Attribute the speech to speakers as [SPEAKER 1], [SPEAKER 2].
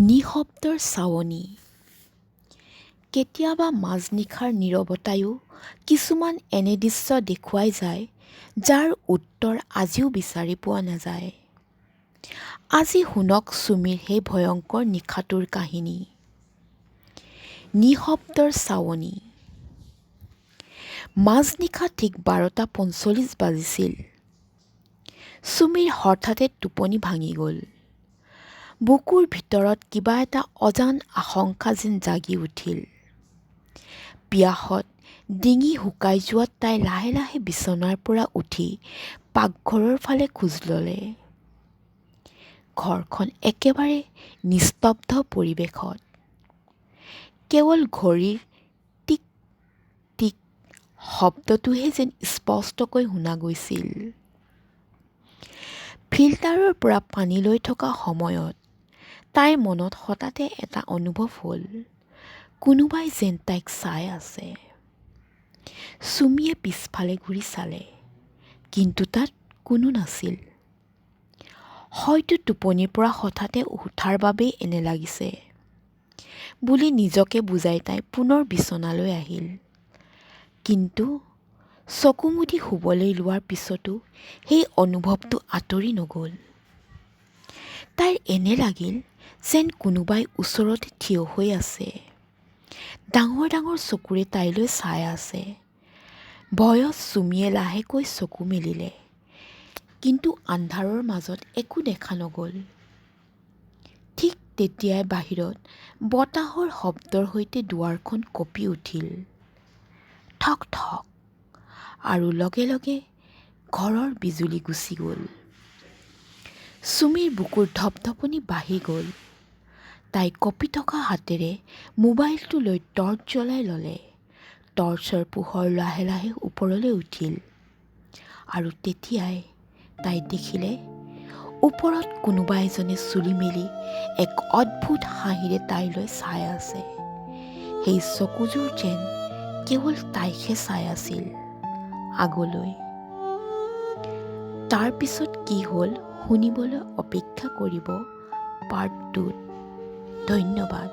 [SPEAKER 1] নিঃশব্দৰ ছাৱনি। কেতিয়াবা মাজনিশাৰ নীৰৱতায়ো কিছুমান এনে দৃশ্য দেখুৱাই যায়, যাৰ উত্তৰ আজিও বিচাৰি পোৱা নাযায়। আজি শুনক চুমিৰ সেই ভয়ংকৰ নিশাটোৰ কাহিনী। নিঃশব্দৰ ছাৱনি। মাজনিশা ঠিক 12:45 বাজিছিল। চুমিৰ হঠাতে টোপনি ভাঙি গ'ল। বুকুৰ ভিতৰত কিবা এটা অজান আশংকা যেন জাগি উঠিল। পিয়াহত ডিঙি শুকাই যোৱাত তাই লাহে লাহে বিচনাৰ পৰা উঠি পাকঘৰৰ ফালে খোজ ল'লে। ঘৰখন একেবাৰে নিস্তব্ধ পৰিৱেশত। কেৱল ঘড়ীৰ টিক টিক শব্দটোহে যেন স্পষ্টকৈ শুনা গৈছিল। ফিল্টাৰৰ পৰা পানী লৈ থকা সময়ত তাইৰ মনত হঠাতে এটা অনুভৱ হ'ল, কোনোবাই যেন তাইক চাই আছে। চুমিয়ে পিছফালে ঘূৰি চালে, কিন্তু তাত কোনো নাছিল। হয়তো টোপনিৰ পৰা হঠাতে উঠাৰ বাবেই এনে লাগিছে বুলি নিজকে বুজাই তাই পুনৰ বিচনালৈ আহিল। কিন্তু চকু মুদি শুবলৈ লোৱাৰ পিছতো সেই অনুভৱটো আঁতৰি নগ'ল। তাইৰ এনে লাগিল যেন কোনোবাই ওচৰতে থিয় হৈ আছে, ডাঙৰ ডাঙৰ চকুৰে তাইলৈ চাই আছে। ভয়ত চুমিয়ে লাহেকৈ চকু মেলিলে, কিন্তু আন্ধাৰৰ মাজত একো দেখা নগ'ল। ঠিক তেতিয়াই বাহিৰত বতাহৰ শব্দৰ সৈতে দুৱাৰখন কঁপি উঠিল, ঠক ঠক, আৰু লগে লগে ঘৰৰ বিজুলী গুচি গ'ল। চুমিৰ বুকুৰ ধপধপনি বাঢ়ি গ'ল। তাই কঁপি থকা হাতেৰে মোবাইলটো লৈ টৰ্চ জ্বলাই ল'লে। টৰ্চৰ পোহৰ লাহে লাহে ওপৰলৈ উঠিল, আৰু তেতিয়াই তাই দেখিলে ওপৰত কোনোবা এজনে চুলি মেলি এক অদ্ভুত হাঁহিৰে তাইলৈ চাই আছে। সেই চকুযোৰ যেন কেৱল তাইকহে চাই আছিল, আগলৈ। তাৰ পিছত কি হ'ল শুনিবলৈ অপেক্ষা কৰিব পাৰ্ট 2-ত। ধন্যবাদ।